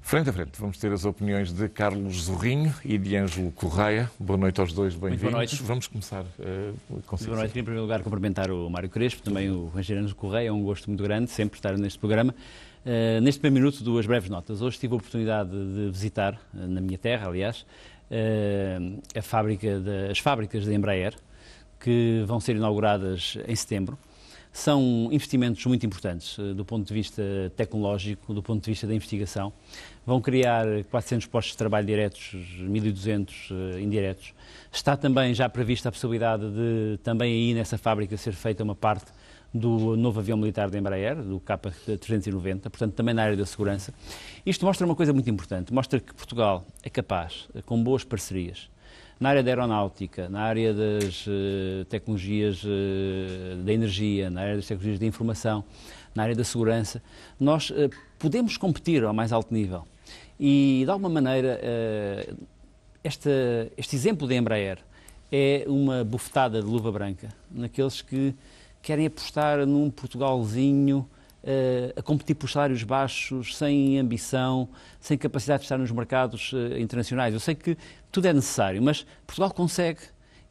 Frente a frente, vamos ter as opiniões de Carlos Zorrinho e de Ângelo Correia. Boa noite aos dois, bem-vindos. Boa noite. Vamos começar consigo. Boa noite. Queria, em primeiro lugar, cumprimentar o Mário Crespo, também o engenheiro Ângelo Correia. É um gosto muito grande sempre estar neste programa. Neste primeiro minuto, duas breves notas. Hoje tive a oportunidade de visitar, na minha terra, aliás, as fábricas da Embraer, que vão ser inauguradas em setembro. São investimentos muito importantes do ponto de vista tecnológico, do ponto de vista da investigação. Vão criar 400 postos de trabalho diretos, 1.200 indiretos. Está também já prevista a possibilidade de também aí nessa fábrica ser feita uma parte do novo avião militar da Embraer, do K390, portanto também na área da segurança. Isto mostra uma coisa muito importante, mostra que Portugal é capaz, com boas parcerias, na área da aeronáutica, na área das tecnologias da energia, na área das tecnologias da informação, na área da segurança, nós podemos competir ao mais alto nível. E, de alguma maneira, este exemplo da Embraer é uma bufetada de luva branca naqueles que querem apostar num Portugalzinho a competir por salários baixos, sem ambição, sem capacidade de estar nos mercados internacionais. Eu sei que tudo é necessário, mas Portugal consegue,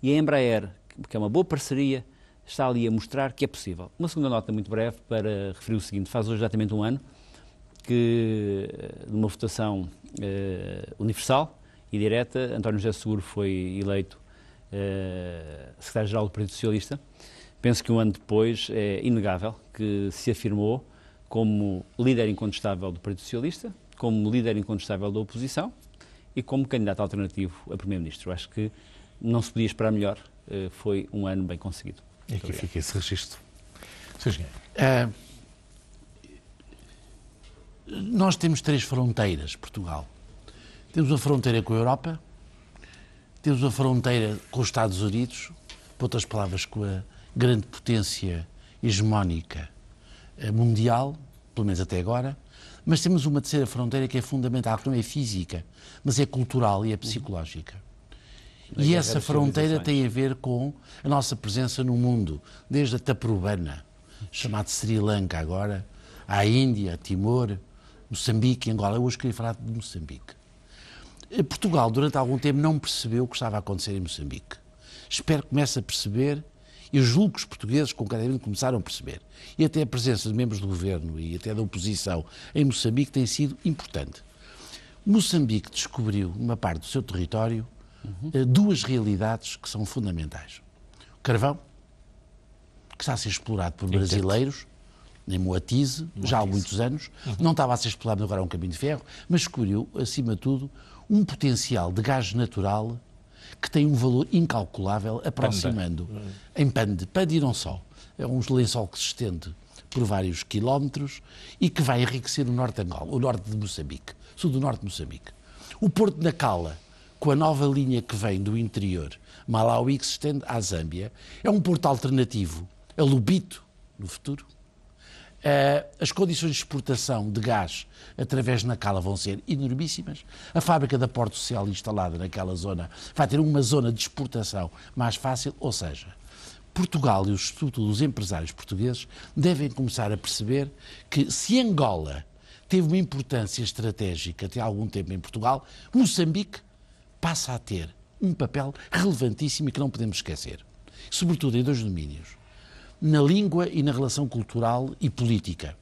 e a Embraer, que é uma boa parceria, está ali a mostrar que é possível. Uma segunda nota muito breve para referir o seguinte: faz hoje exatamente um ano que, numa votação universal e direta, António José Seguro foi eleito secretário-geral do Partido Socialista. Penso que um ano depois é inegável que se afirmou como líder incontestável do Partido Socialista, como líder incontestável da oposição e como candidato alternativo a Primeiro-Ministro. Acho que não se podia esperar melhor. Foi um ano bem conseguido. E aqui fica esse registro. Nós temos três fronteiras, Portugal. Temos a fronteira com a Europa, temos a fronteira com os Estados Unidos, por outras palavras, com a grande potência hegemónica mundial, pelo menos até agora, mas temos uma terceira fronteira que é fundamental, que não é física, mas é cultural e é psicológica. E essa fronteira tem a ver com a nossa presença no mundo, desde a Taprobana, chamado Sri Lanka agora, à Índia, Timor, Moçambique, Angola. Eu hoje queria falar de Moçambique. Portugal, durante algum tempo, não percebeu o que estava a acontecer em Moçambique. Espero que comece a perceber. Eu julgo que os portugueses concretamente começaram a perceber. E até a presença de membros do governo e até da oposição em Moçambique tem sido importante. Moçambique descobriu, numa parte do seu território, duas realidades que são fundamentais. O carvão, que está a ser explorado por brasileiros, em Moatize, já há muitos anos. Não estava a ser explorado agora um caminho de ferro, mas descobriu, acima de tudo, um potencial de gás natural que tem um valor incalculável, aproximando em Pande e não só. É um lençol que se estende por vários quilómetros e que vai enriquecer o norte de Angola, o norte de Moçambique, sul do norte de Moçambique. O Porto de Nacala, com a nova linha que vem do interior, Malawi, que se estende à Zâmbia, é um porto alternativo a Lubito, no futuro. As condições de exportação de gás através de Nacala vão ser enormíssimas. A fábrica da Porto Social instalada naquela zona vai ter uma zona de exportação mais fácil, ou seja, Portugal e sobretudo os empresários portugueses devem começar a perceber que se Angola teve uma importância estratégica até há algum tempo em Portugal, Moçambique passa a ter um papel relevantíssimo e que não podemos esquecer. Sobretudo em dois domínios: na língua e na relação cultural e política.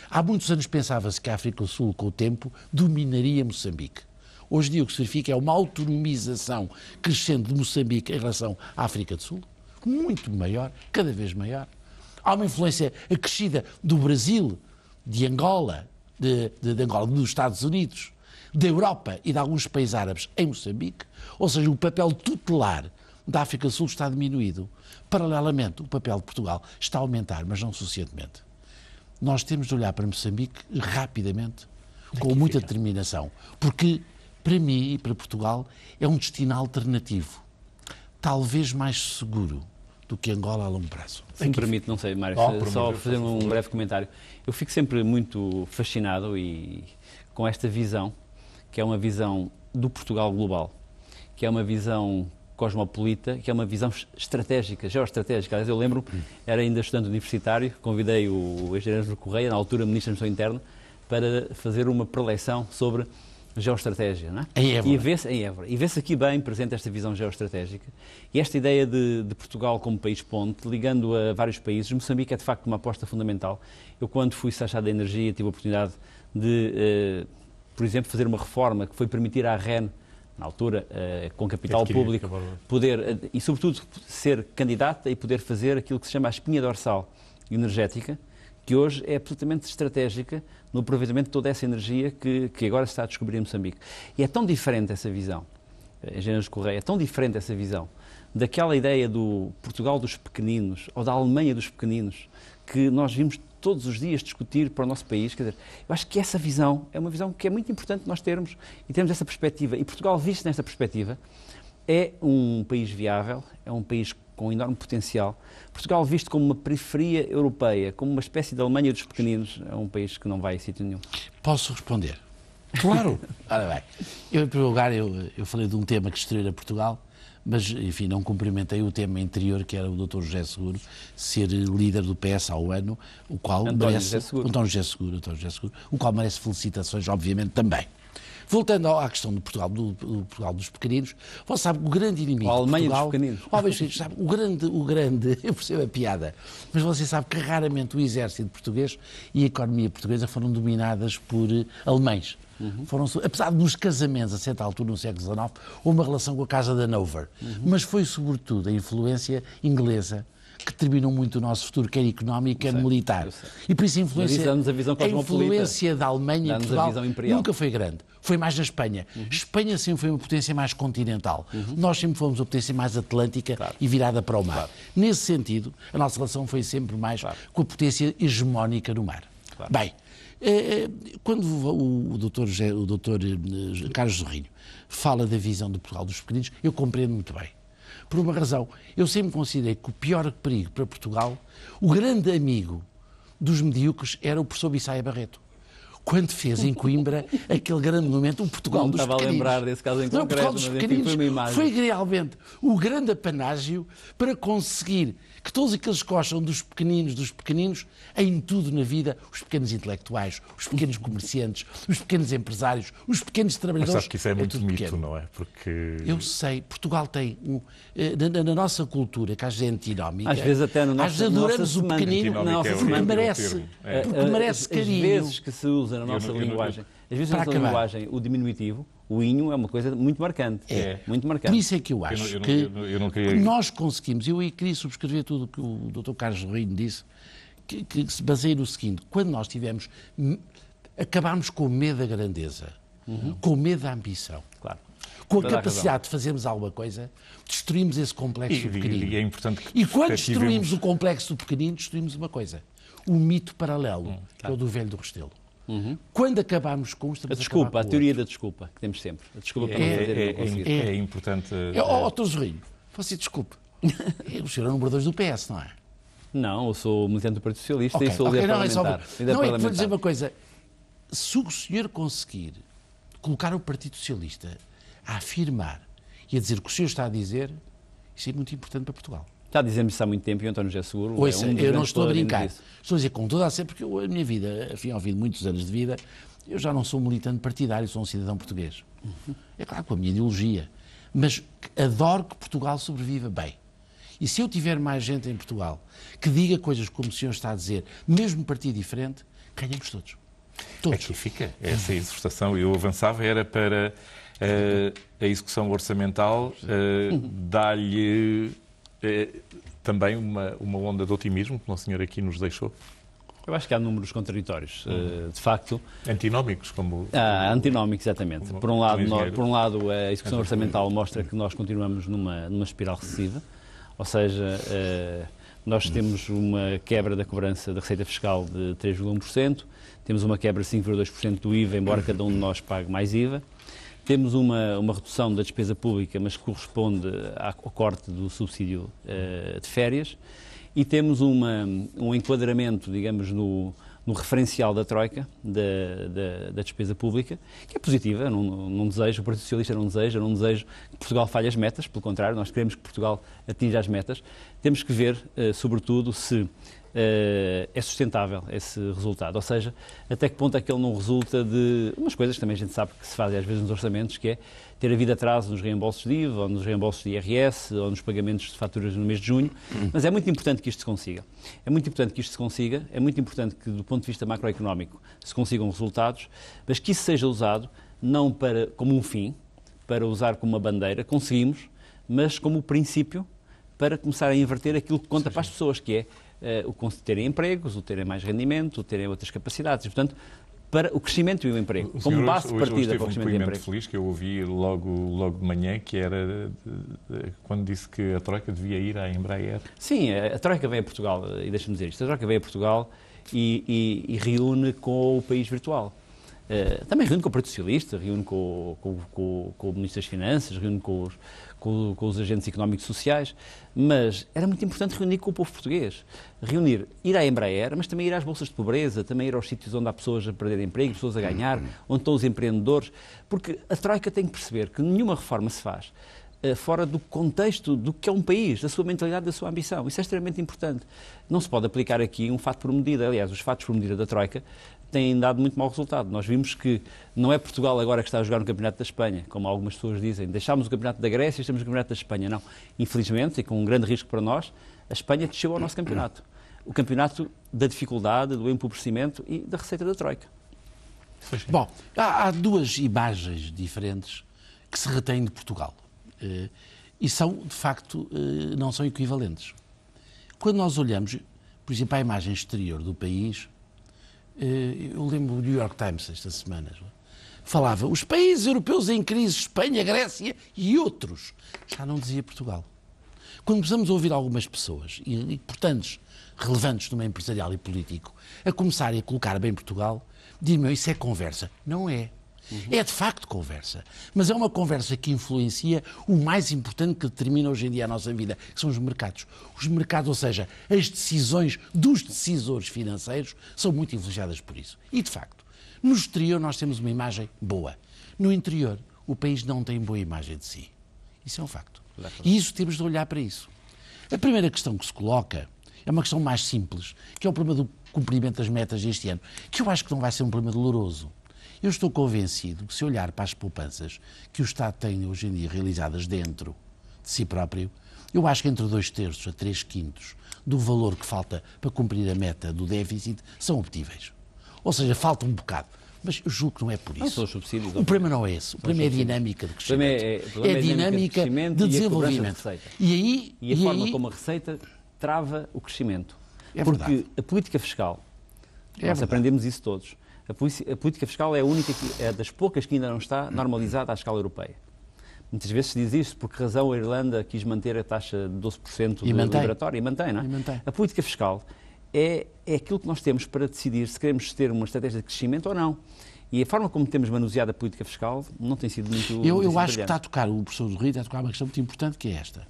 Há muitos anos pensava-se que a África do Sul, com o tempo, dominaria Moçambique. Hoje em dia o que se verifica é uma autonomização crescente de Moçambique em relação à África do Sul, muito maior, cada vez maior. Há uma influência acrescida do Brasil, de Angola, de Angola, dos Estados Unidos, da Europa e de alguns países árabes em Moçambique. Ou seja, o papel tutelar da África do Sul está diminuído. Paralelamente, o papel de Portugal está a aumentar, mas não suficientemente. Nós temos de olhar para Moçambique rapidamente, com muita determinação, porque, para mim e para Portugal, é um destino alternativo, talvez mais seguro do que Angola a longo prazo. Se me permite, não sei, Mário, só fazer um breve comentário. Eu fico sempre muito fascinado com esta visão, que é uma visão do Portugal global, que é uma visão cosmopolita, que é uma visão estratégica, geoestratégica. Aliás, eu lembro, era ainda estudante universitário, convidei o engenheiro Ângelo Correia, na altura Ministro da Administração Interna, para fazer uma preleção sobre geoestratégia, não é? Em Évora. Em Évora. E vê-se aqui bem presente esta visão geoestratégica e esta ideia de Portugal como país-ponte, ligando a vários países. Moçambique é, de facto, uma aposta fundamental. Eu, quando fui Sachá da Energia, tive a oportunidade de, por exemplo, fazer uma reforma que foi permitir à REN, na altura, com capital público, poder, e sobretudo, ser candidata e poder fazer aquilo que se chama a espinha dorsal energética, que hoje é absolutamente estratégica no aproveitamento de toda essa energia que agora se está a descobrir em Moçambique. E é tão diferente essa visão, Engenheiro Correia, é tão diferente essa visão daquela ideia do Portugal dos pequeninos ou da Alemanha dos pequeninos que nós vimos todos os dias discutir para o nosso país. Quer dizer, eu acho que essa visão é uma visão que é muito importante nós termos e termos essa perspectiva. E Portugal, visto nesta perspectiva, é um país viável, é um país com enorme potencial. Portugal, visto como uma periferia europeia, como uma espécie de Alemanha dos pequeninos, é um país que não vai a sítio nenhum. Posso responder? Claro! Ora bem, eu, em primeiro lugar, eu falei de um tema que destruíra Portugal, mas, enfim, não cumprimentei o tema anterior, que era o Dr. José Seguro, ser líder do PS ao ano, o qual merece... António José Seguro, o qual merece felicitações, obviamente, também. Voltando à questão do Portugal, do Portugal dos pequeninos, você sabe que o grande inimigo a Alemanha de Portugal... dos pequeninos. Sabe, o grande, eu percebo a piada, mas você sabe que raramente o exército português e a economia portuguesa foram dominadas por alemães. Apesar de nos casamentos, a certa altura, no século XIX, houve uma relação com a Casa de Hanover, mas foi sobretudo a influência inglesa que determinou muito o nosso futuro, quer económico, quer militar. E por isso a influência da Alemanha em Portugal nunca foi grande. Foi mais na Espanha. Espanha sempre foi uma potência mais continental. Nós sempre fomos uma potência mais atlântica e virada para o mar. Nesse sentido, a nossa relação foi sempre mais com a potência hegemónica no mar. Bem, quando o doutor Carlos Zorrinho fala da visão de Portugal dos pequeninos, eu compreendo muito bem. Por uma razão, eu sempre considerei que o pior perigo para Portugal, o grande amigo dos medíocres, era o professor Bissaia Barreto. Quando fez em Coimbra aquele grande momento, o Portugal dos pequeninos. Estava a lembrar desse caso em concreto, o Portugal dos pequeninos foi realmente o grande apanágio para conseguir que todos aqueles que gostam dos pequeninos, em tudo na vida, os pequenos intelectuais, os pequenos comerciantes, os pequenos empresários, os pequenos trabalhadores... Mas sabe que isso é muito mito, pequeno. não é? Porque... Eu sei, Portugal tem, na nossa cultura, que às vezes é antinómica, às vezes até no nosso, às vezes adoramos o pequenino, porque merece carinho. Às vezes que se usa na nossa linguagem, às vezes na nossa linguagem, o diminutivo, o inho é uma coisa muito marcante. Muito marcante. Por isso é que eu acho que nós conseguimos, eu queria subscrever tudo o que o Dr. Carlos Zorrinho disse, que se baseia no seguinte: quando nós acabámos com o medo da grandeza, com o medo da ambição, com a capacidade de fazermos alguma coisa, destruímos esse complexo do pequenino. E é importante que quando destruímos o complexo do pequenino, destruímos uma coisa: o mito paralelo, que é o do velho do Restelo. Quando acabamos com isto, a teoria da desculpa, que temos sempre. A desculpa para não fazer e não conseguir. É importante... Dr. Zorrinho, você desculpe. O senhor é o número 2 do PS, não é? Não, eu sou militante do Partido Socialista e sou líder parlamentar. Não, é que vou dizer uma coisa. Se o senhor conseguir colocar o Partido Socialista a afirmar e a dizer o que o senhor está a dizer, isso é muito importante para Portugal. Já dizemos isso há muito tempo e o António José Seguro Ouça, eu não estou a brincar. Estou a dizer com toda a certeza, porque a minha vida, enfim, ao fim de muitos anos de vida, eu já não sou um militante partidário, sou um cidadão português. É claro, com a minha ideologia. Mas adoro que Portugal sobreviva bem. E se eu tiver mais gente em Portugal que diga coisas como o senhor está a dizer, mesmo partido diferente, ganhamos todos. Aqui fica essa exortação. Eu avançava, era para a execução orçamental dar-lhe também uma onda de otimismo, como o senhor aqui nos deixou. Eu acho que há números contraditórios, de facto. Antinómicos, como... Antinómicos, exatamente. Por um lado, a execução orçamental mostra que nós continuamos numa espiral recessiva, ou seja, nós temos uma quebra da cobrança da receita fiscal de 3,1%, temos uma quebra de 5,2% do IVA, embora cada um de nós pague mais IVA, temos uma redução da despesa pública, mas que corresponde ao corte do subsídio de férias, e temos um enquadramento, digamos, no referencial da Troika, da despesa pública, que é positiva. Não desejo, o Partido Socialista não desejo que Portugal falhe as metas, pelo contrário, nós queremos que Portugal atinja as metas. Temos que ver, sobretudo, se é sustentável esse resultado. Ou seja, até que ponto é que ele não resulta de umas coisas que também a gente sabe que se fazem às vezes nos orçamentos, que é ter havido atraso nos reembolsos de IVA, ou nos reembolsos de IRS, ou nos pagamentos de faturas no mês de junho, mas é muito importante que isto se consiga. É muito importante que isto se consiga, é muito importante que, do ponto de vista macroeconómico, se consigam resultados, mas que isso seja usado não como um fim, para usar como uma bandeira, conseguimos, mas como princípio para começar a inverter aquilo que conta para as pessoas, que é o terem empregos, o terem mais rendimento, o terem outras capacidades. E, portanto, para o crescimento e o emprego, como base de partida para o crescimento e emprego. Feliz que eu ouvi logo de manhã, que era quando disse que a Troika devia ir à Embraer. Sim, a Troika vem a Portugal, e deixa-me dizer isto, a Troika vem a Portugal e reúne com o país virtual. Também reúne com o Partido Socialista, reúne com o Ministro das Finanças, reúne com os agentes económicos e sociais, mas era muito importante reunir com o povo português. Ir à Embraer, mas também ir às bolsas de pobreza, também ir aos sítios onde há pessoas a perder emprego, pessoas a ganhar, onde estão os empreendedores, porque a Troika tem que perceber que nenhuma reforma se faz fora do contexto do que é um país, da sua mentalidade, da sua ambição. Isso é extremamente importante. Não se pode aplicar aqui um fato por medida. Aliás, os fatos por medida da Troika têm dado muito mau resultado. Nós vimos que não é Portugal agora que está a jogar no Campeonato da Espanha, como algumas pessoas dizem. Deixámos o Campeonato da Grécia e estamos no Campeonato da Espanha. Não. Infelizmente, e com um grande risco para nós, a Espanha desceu ao nosso campeonato. O campeonato da dificuldade, do empobrecimento e da receita da Troika. Bom, há duas imagens diferentes que se retêm de Portugal. E são, de facto, não são equivalentes. Quando nós olhamos, por exemplo, a imagem exterior do país, eu lembro do New York Times esta semana, falava os países europeus em crise, Espanha, Grécia e outros. Já não dizia Portugal. Quando começamos a ouvir algumas pessoas, importantes, relevantes no meio empresarial e político, a começarem a colocar bem Portugal, dizem-me, isso é conversa. Não é. É de facto conversa, mas é uma conversa que influencia o mais importante que determina hoje em dia a nossa vida, que são os mercados. Os mercados, ou seja, as decisões dos decisores financeiros são muito influenciadas por isso. E de facto, no exterior nós temos uma imagem boa. No interior, o país não tem boa imagem de si. Isso é um facto. E isso temos de olhar para isso. A primeira questão que se coloca é uma questão mais simples, que é o problema do cumprimento das metas deste ano, que eu acho que não vai ser um problema doloroso. Eu estou convencido que, se olhar para as poupanças que o Estado tem hoje em dia realizadas dentro de si próprio, eu acho que entre 2/3 a 3/5 do valor que falta para cumprir a meta do déficit são obtíveis. Ou seja, falta um bocado. Mas eu julgo que não é por isso. Não são os subsídios. O problema não é esse. O problema é a dinâmica de crescimento. É a dinâmica de desenvolvimento. E a forma como a receita trava o crescimento. É porque verdade. A política fiscal, nós aprendemos isso todos, a política fiscal é a única, é das poucas que ainda não está normalizada à escala europeia. Muitas vezes se diz isto, por que razão a Irlanda quis manter a taxa de 12% liberatória e mantém, não é? E mantém. A política fiscal é aquilo que nós temos para decidir se queremos ter uma estratégia de crescimento ou não. E a forma como temos manuseado a política fiscal não tem sido muito... Eu acho que está a tocar, o professor do Rio está a tocar uma questão muito importante, que é esta.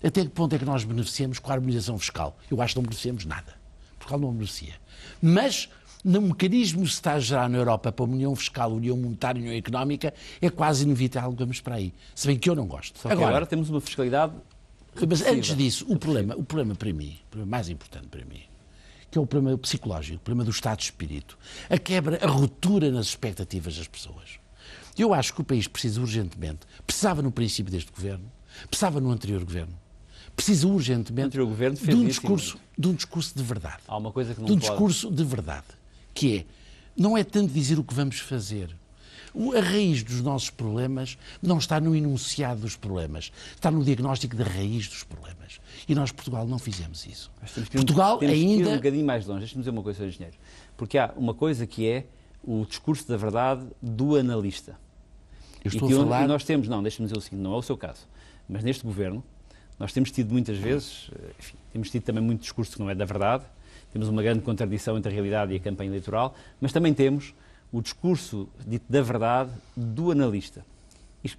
Até que ponto é que nós beneficiamos com a harmonização fiscal? Eu acho que não beneficiamos nada. Portugal não beneficia. Mas, no mecanismo que se está a gerar na Europa para a União Fiscal, União Monetária e União Económica, é quase inevitável que vamos para aí. Se bem que eu não gosto. Só que agora temos uma fiscalidade... Mas antes disso, o problema para mim, o problema mais importante para mim, que é o problema psicológico, o problema do estado de espírito, a quebra, a ruptura nas expectativas das pessoas. Eu acho que o país precisa urgentemente, precisava no princípio deste governo, precisava no anterior governo, precisa urgentemente de um discurso de verdade. Há uma coisa que não de um discurso de verdade, que é, não é tanto dizer o que vamos fazer. A raiz dos nossos problemas não está no enunciado dos problemas, está no diagnóstico da raiz dos problemas. E nós, Portugal, não fizemos isso. Portugal temos ainda... que ir um bocadinho mais longe. Deixa-me dizer uma coisa, Sr. Engenheiro. Porque há uma coisa que é o discurso da verdade do analista. Eu estou a falar... E nós temos, não, deixa-me dizer o seguinte, não é o seu caso, mas neste governo nós temos tido muitas vezes, enfim, temos tido também muito discurso que não é da verdade, temos uma grande contradição entre a realidade e a campanha eleitoral, mas também temos o discurso dito da verdade do analista.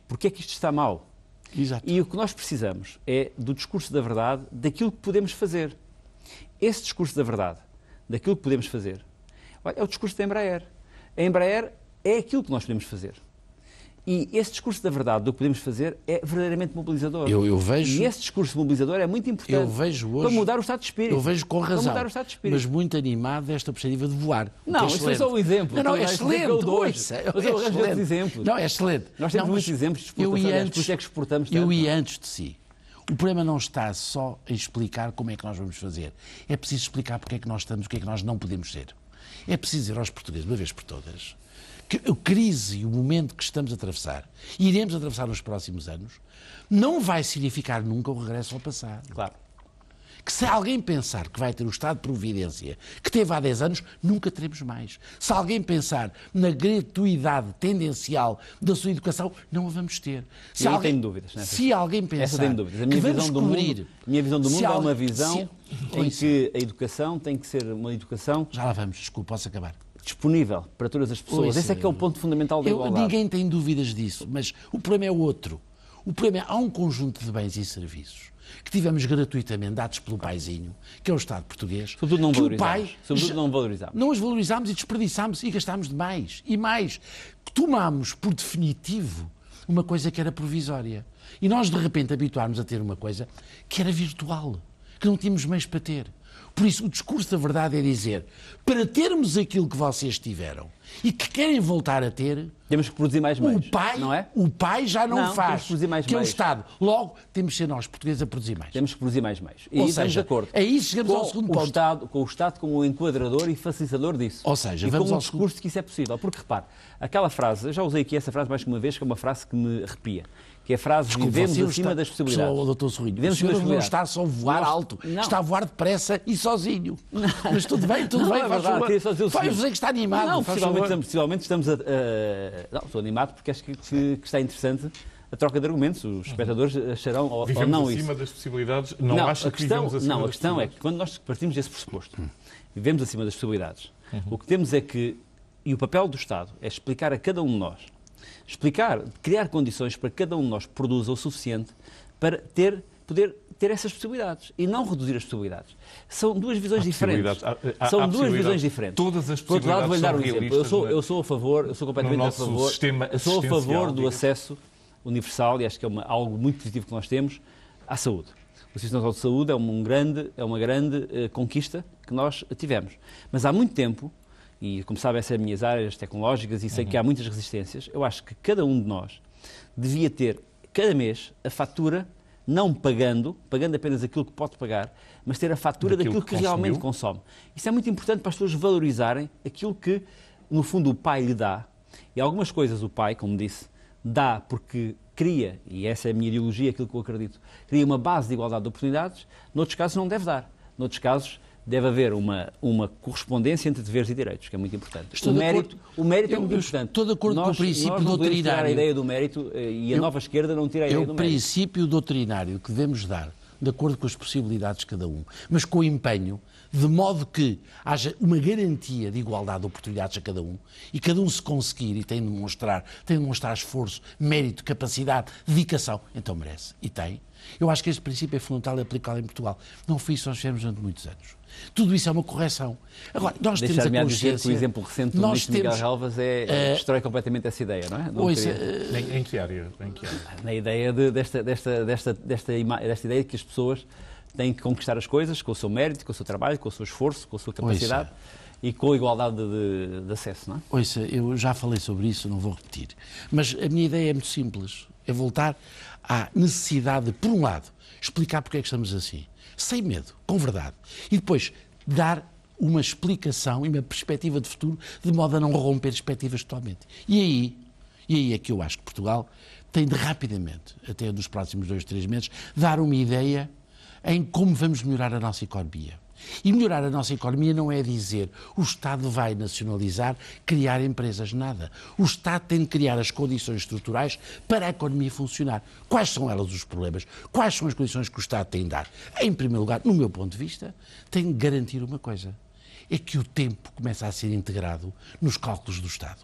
Porquê é que isto está mal? Exato. E o que nós precisamos é do discurso da verdade daquilo que podemos fazer. Esse discurso da verdade, daquilo que podemos fazer, é o discurso da Embraer. A Embraer é aquilo que nós podemos fazer. E esse discurso da verdade do que podemos fazer é verdadeiramente mobilizador. Eu vejo... E esse discurso mobilizador é muito importante eu vejo hoje, para mudar o estado de espírito. Eu vejo com razão, para mudar o estado de espírito. mas muito animado desta perspectiva de voar. Não, isso é só um exemplo. Não, é excelente. Mas eu arranjo outros exemplos. Não, é excelente. Nós temos muitos exemplos de exportação, por isso é que exportamos tanto. Eu ia antes de si. O problema não está só em explicar como é que nós vamos fazer. É preciso explicar porque é que nós estamos, o que é que nós não podemos ser. É preciso dizer aos portugueses, uma vez por todas, que a crise e o momento que estamos a atravessar, e iremos atravessar nos próximos anos, não vai significar nunca o regresso ao passado. Claro. Que se alguém pensar que vai ter o estado de providência que teve há 10 anos, nunca teremos mais. Se alguém pensar na gratuidade tendencial da sua educação, não a vamos ter. Se Eu tenho dúvidas. Se alguém pensar tenho dúvidas. A que minha vamos visão do cobrir... mundo, a minha visão do mundo é uma visão em Ouça. que a educação tem que ser uma educação Já lá vamos, desculpe, posso acabar. disponível para todas as pessoas. Ouça. Esse é que é o ponto fundamental da igualdade. Ninguém tem dúvidas disso, mas o problema é outro. O problema é há um conjunto de bens e serviços que tivemos gratuitamente dados pelo paizinho, que é o Estado português. Sobretudo não que o valorizámos. pai, Sobretudo não valorizámos. Não os valorizámos e desperdiçámos e gastámos demais. E mais, tomámos por definitivo uma coisa que era provisória. E nós, de repente, habituámos a ter uma coisa que era virtual, que não tínhamos meios para ter. Por isso, o discurso da verdade é dizer, para termos aquilo que vocês tiveram e que querem voltar a ter, temos que produzir mais meios, não é? O pai já não temos faz, que produzir mais que é o meios. Estado. Logo, temos de ser nós, portugueses, a produzir mais. Temos que produzir mais meios. E Ou estamos de seja, acordo. é isso, chegamos ao segundo ponto. Com o Estado como o enquadrador e facilitador disso. Ou seja, e vamos com um ao discurso de que isso é possível. Porque, repare, aquela frase, eu já usei aqui essa frase mais que uma vez, que é uma frase que me arrepia. Que é a frase, vivemos acima das possibilidades. Doutor Sorrilho, Vivemos o senhor acima das não possibilidades. está só a voar alto, Não. está a voar depressa e sozinho. Mas tudo bem, Não, faz é verdade, favor. queria só dizer o Faz seguinte. dizer que está animado. Não, faz favor. possivelmente estamos a... Não, estou animado porque acho que está interessante a troca de argumentos. Os espectadores acharão ou Vivemos não acima isso. das possibilidades. Não acha que vivemos acima Não, a das questão é possibilidades? que quando nós partimos desse pressuposto, vivemos acima das possibilidades, o que temos é que, e o papel do Estado é explicar a cada um de nós, criar condições para que cada um de nós produza o suficiente para poder ter essas possibilidades e não reduzir as possibilidades. São duas visões diferentes. São duas visões diferentes. Todas as Por outro lado, vou-lhe dar um possibilidades exemplo. são realistas. Eu sou a favor, eu sou completamente no a nosso favor. sistema Eu sou a favor assistencial, do digamos. acesso universal e acho que é algo muito positivo que nós temos à saúde. O Sistema Nacional de Saúde é uma grande conquista que nós tivemos. Mas há muito tempo, e como sabe, essas são as minhas áreas tecnológicas e sei que há muitas resistências, eu acho que cada um de nós devia ter, cada mês, a fatura, não pagando apenas aquilo que pode pagar, mas ter a fatura daquilo que realmente consome. Isso é muito importante para as pessoas valorizarem aquilo que, no fundo, o pai lhe dá. E algumas coisas o pai, como disse, dá porque cria, e essa é a minha ideologia, aquilo que eu acredito, cria uma base de igualdade de oportunidades, noutros casos não deve dar. Noutros casos deve haver uma correspondência entre deveres e direitos, que é muito importante. O mérito é muito importante. Estou de acordo com o princípio nós não podemos tirar a doutrinário. ideia do mérito e a nova esquerda não tira a ideia do É o mérito. princípio doutrinário que devemos dar, de acordo com as possibilidades de cada um, mas com o empenho, de modo que haja uma garantia de igualdade de oportunidades a cada um, e cada um se conseguir e tem de demonstrar esforço, mérito, capacidade, dedicação, então merece. E tem. Eu acho que este princípio é fundamental e aplicável em Portugal. Não foi isso que nós fizemos durante muitos anos. Tudo isso é uma correção. Agora, nós temos a Deixar-me dizer consciência... que o exemplo recente do ministro Miguel Relvas destrói completamente essa ideia, não é? Não Ouça, Em que área? na ideia desta ideia de que as pessoas têm que conquistar as coisas com o seu mérito, com o seu trabalho, com o seu esforço, com a sua capacidade e com a igualdade de acesso, não é? Ouça, eu já falei sobre isso, não vou repetir. Mas a minha ideia é muito simples. É voltar à necessidade de, por um lado, explicar porque é que estamos assim, sem medo, com verdade. E depois dar uma explicação e uma perspectiva de futuro de modo a não romper perspectivas totalmente. E aí é que eu acho que Portugal tem de rapidamente, até nos próximos 2, 3 meses, dar uma ideia em como vamos melhorar a nossa economia. E melhorar a nossa economia não é dizer o Estado vai nacionalizar, criar empresas, nada. O Estado tem de criar as condições estruturais para a economia funcionar. Quais são elas os problemas? Quais são as condições que o Estado tem de dar? Em primeiro lugar, no meu ponto de vista, tem de garantir uma coisa. É que o tempo começa a ser integrado nos cálculos do Estado.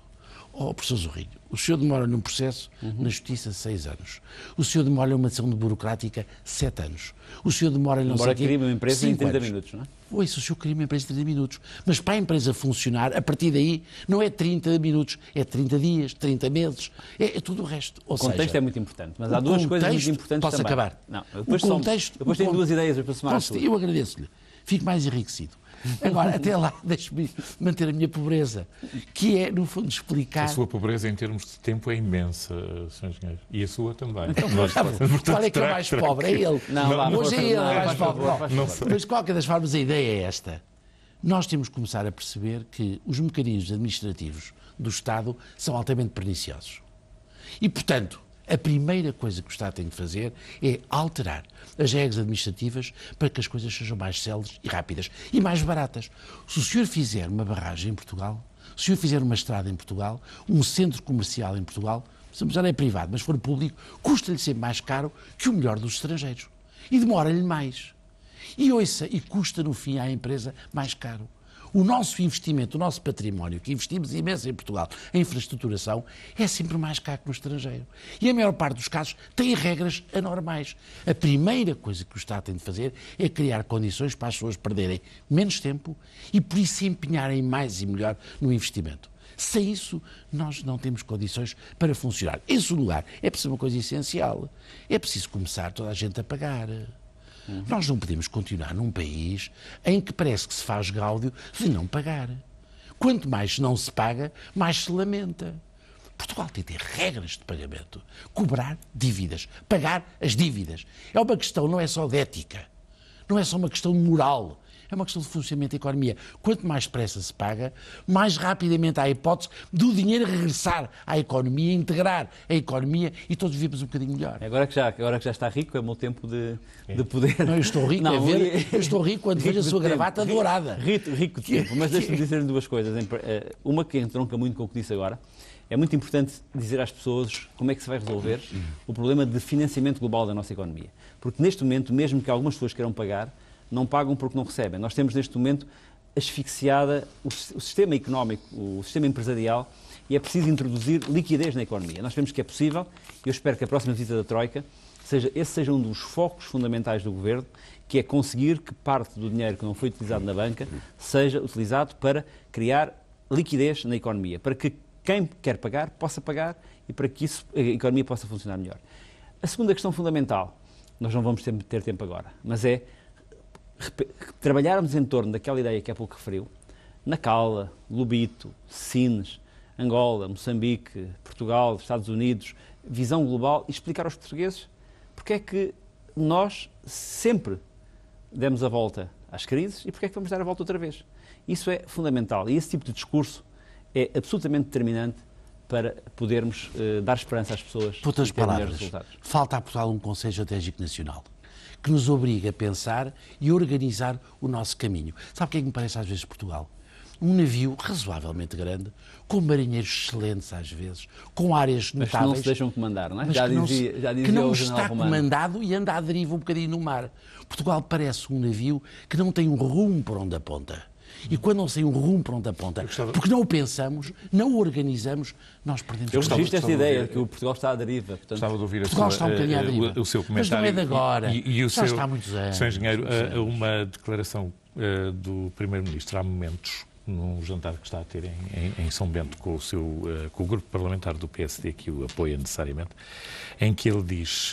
Oh, professor Zorrilho, o senhor demora num processo na Justiça 6 anos. O senhor demora numa decisão burocrática 7 anos. O senhor demora... Embora crie uma empresa em 30 minutos, não é? Ouça, o senhor queria uma empresa de 30 minutos. Mas para a empresa funcionar, a partir daí, não é 30 minutos, é 30 dias, 30 meses, é tudo o resto. O contexto é muito importante, mas há duas coisas muito importantes posso também. acabar? Não, Depois tenho duas ideias para somar. Eu agradeço-lhe. Fico mais enriquecido. Agora, até lá, deixe-me manter a minha pobreza, que é, no fundo, explicar... A sua pobreza, em termos de tempo, é imensa, Sr. Engenheiro. E a sua também. Qual é que é o mais pobre? É ele. Hoje é ele o mais pobre. Mas, de qualquer das formas, a ideia é esta. Nós temos que começar a perceber que os mecanismos administrativos do Estado são altamente perniciosos. E, portanto, a primeira coisa que o Estado tem de fazer é alterar as regras administrativas para que as coisas sejam mais céleres e rápidas e mais baratas. Se o senhor fizer uma barragem em Portugal, se o senhor fizer uma estrada em Portugal, um centro comercial em Portugal, se já não é privado, mas for público, custa-lhe sempre mais caro que o melhor dos estrangeiros. E demora-lhe mais. E ouça, e custa no fim à empresa mais caro. O nosso investimento, o nosso património, que investimos imenso em Portugal, em infraestruturação, é sempre mais caro que no estrangeiro. E a maior parte dos casos tem regras anormais. A primeira coisa que o Estado tem de fazer é criar condições para as pessoas perderem menos tempo e, por isso, se empenharem mais e melhor no investimento. Sem isso, nós não temos condições para funcionar. Em segundo lugar, é preciso uma coisa essencial. É preciso começar toda a gente a pagar. Nós não podemos continuar num país em que parece que se faz gáudio de não pagar. Quanto mais não se paga, mais se lamenta. Portugal tem de ter regras de pagamento. Cobrar dívidas. Pagar as dívidas. É uma questão, não é só de ética. Não é só uma questão de moral. É uma questão de funcionamento da economia. Quanto mais depressa se paga, mais rapidamente há a hipótese do dinheiro regressar à economia, integrar a economia e todos vivemos um bocadinho melhor. Agora que já está rico, é o meu tempo de poder... Não, eu estou rico, eu estou rico quando vejo a sua gravata dourada. Rico de tempo, mas deixe-me dizer duas coisas. Uma que entronca muito com o que disse agora. É muito importante dizer às pessoas como é que se vai resolver o problema de financiamento global da nossa economia. Porque neste momento, mesmo que algumas pessoas queiram pagar, não pagam porque não recebem. Nós temos neste momento asfixiada o sistema económico, o sistema empresarial, e é preciso introduzir liquidez na economia. Nós vemos que é possível, e eu espero que a próxima visita da Troika seja um dos focos fundamentais do Governo, que é conseguir que parte do dinheiro que não foi utilizado na banca seja utilizado para criar liquidez na economia, para que quem quer pagar possa pagar e para que a economia possa funcionar melhor. A segunda questão fundamental, nós não vamos ter tempo agora, mas é trabalharmos em torno daquela ideia que há pouco referiu, Nacala, Lobito, Sines, Angola, Moçambique, Portugal, Estados Unidos, visão global, e explicar aos portugueses porque é que nós sempre demos a volta às crises e porque é que vamos dar a volta outra vez. Isso é fundamental e esse tipo de discurso é absolutamente determinante para podermos dar esperança às pessoas e ter melhores resultados. Falta a Portugal um Conselho Estratégico Nacional que nos obriga a pensar e organizar o nosso caminho. Sabe o que é que me parece às vezes Portugal? Um navio razoavelmente grande, com marinheiros excelentes às vezes, com áreas notáveis... Mas que não se deixam comandar, não é? Que não está comandado e anda à deriva um bocadinho no mar. Portugal parece um navio que não tem um rumo para onde aponta. E quando não tem um rumo para onde aponta, porque não o pensamos, não o organizamos, nós perdemos... Eu registro esta ideia de que o Portugal está à deriva. Portanto, gostava de ouvir Portugal está um bocadinho à deriva. O seu comentário. Mas não é de agora. Já está há muitos anos. Sr. Engenheiro, uma declaração do Primeiro-Ministro há momentos, num jantar que está a ter em São Bento com o grupo parlamentar do PSD, que o apoia necessariamente, em que ele diz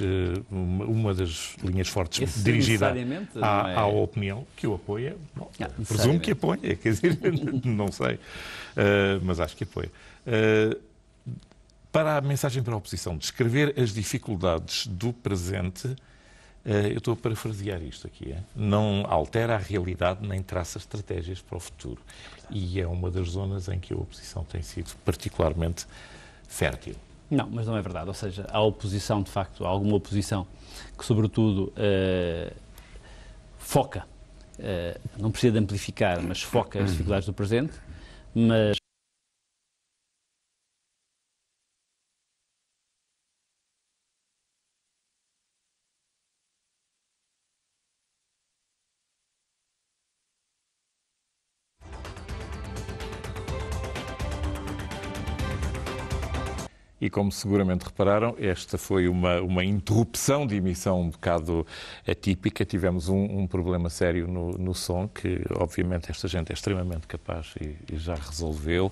uma das linhas fortes dirigida à opinião, que o apoia. Bom, presumo que apoia, quer dizer, não sei, mas acho que apoia. Para a mensagem para a oposição, descrever as dificuldades do presente, eu estou a parafrasear isto aqui, não altera a realidade nem traça estratégias para o futuro. E é uma das zonas em que a oposição tem sido particularmente fértil. Não, mas não é verdade. Ou seja, há oposição, de facto, há alguma oposição que, sobretudo, foca, não precisa de amplificar, mas foca as dificuldades do presente, mas E como seguramente repararam, esta foi uma interrupção de emissão um bocado atípica. Tivemos um problema sério no som, que obviamente esta gente é extremamente capaz e já resolveu.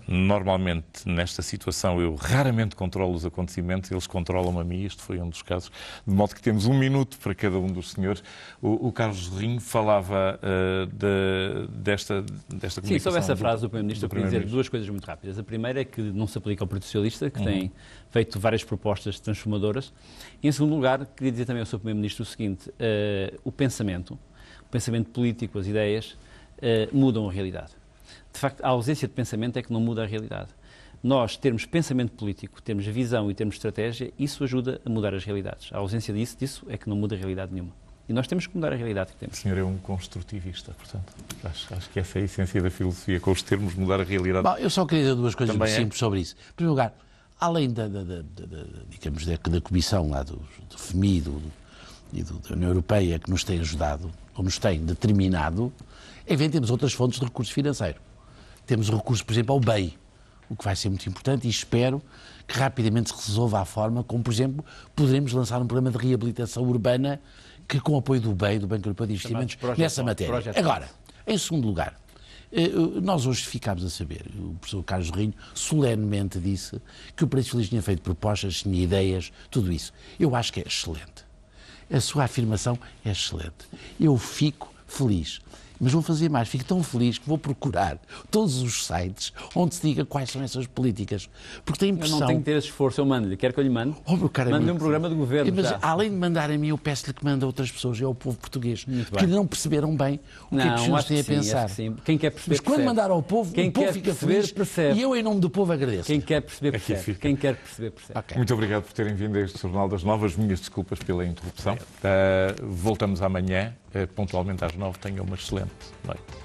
Normalmente, nesta situação, eu raramente controlo os acontecimentos, eles controlam a mim. Este foi um dos casos, de modo que temos 1 minuto para cada um dos senhores. O Carlos Rinho falava desta comunicação. Sim, sobre essa frase do Primeiro-Ministro, eu queria dizer 2 coisas muito rápidas. A primeira é que não se aplica ao Partido Socialista, que tem feito várias propostas transformadoras. E, em segundo lugar, queria dizer também ao Sr. Primeiro-Ministro o seguinte: o pensamento político, as ideias, mudam a realidade. De facto, a ausência de pensamento é que não muda a realidade. Nós termos pensamento político, termos visão e termos estratégia, isso ajuda a mudar as realidades. A ausência disso é que não muda a realidade nenhuma. E nós temos que mudar a realidade que temos. O senhor é um construtivista, portanto, acho que essa é a essência da filosofia, com os termos mudar a realidade. Bom, eu só queria dizer 2 coisas muito simples sobre isso. Em primeiro lugar, além digamos, da Comissão lá do FMI e da União Europeia que nos tem ajudado, ou nos tem determinado, temos outras fontes de recurso financeiro. Temos o recurso, por exemplo, ao BEI, o que vai ser muito importante, e espero que rapidamente se resolva a forma como, por exemplo, poderemos lançar um programa de reabilitação urbana que, com o apoio do BEI, do Banco Europeu de Investimentos, nessa matéria. Agora, em segundo lugar, nós hoje ficámos a saber, o professor Carlos Rinho solenemente disse que o Partido Socialista tinha feito propostas, tinha ideias, tudo isso. Eu acho que é excelente. A sua afirmação é excelente. Eu fico feliz. Mas vou fazer mais, fico tão feliz que vou procurar todos os sites onde se diga quais são essas políticas. Porque tenho a impressão... Eu não tenho que ter esse esforço, eu mando-lhe. Quer que eu lhe mande? Mande-lhe um programa de governo. Mas, além de mandar a mim, eu peço-lhe que mande a outras pessoas, é ao povo português, que não perceberam bem o que é que os senhores têm a pensar. Sim. Quem quer perceber, mas quando percebe. mandar ao povo, o povo fica feliz, percebe. E eu, em nome do povo, agradeço. Quem quer perceber, percebe. Quem quer perceber, percebe. Okay. Muito obrigado por terem vindo a este Jornal das 9. As minhas desculpas pela interrupção. Voltamos amanhã, pontualmente às 9. Tenham uma excelente noite.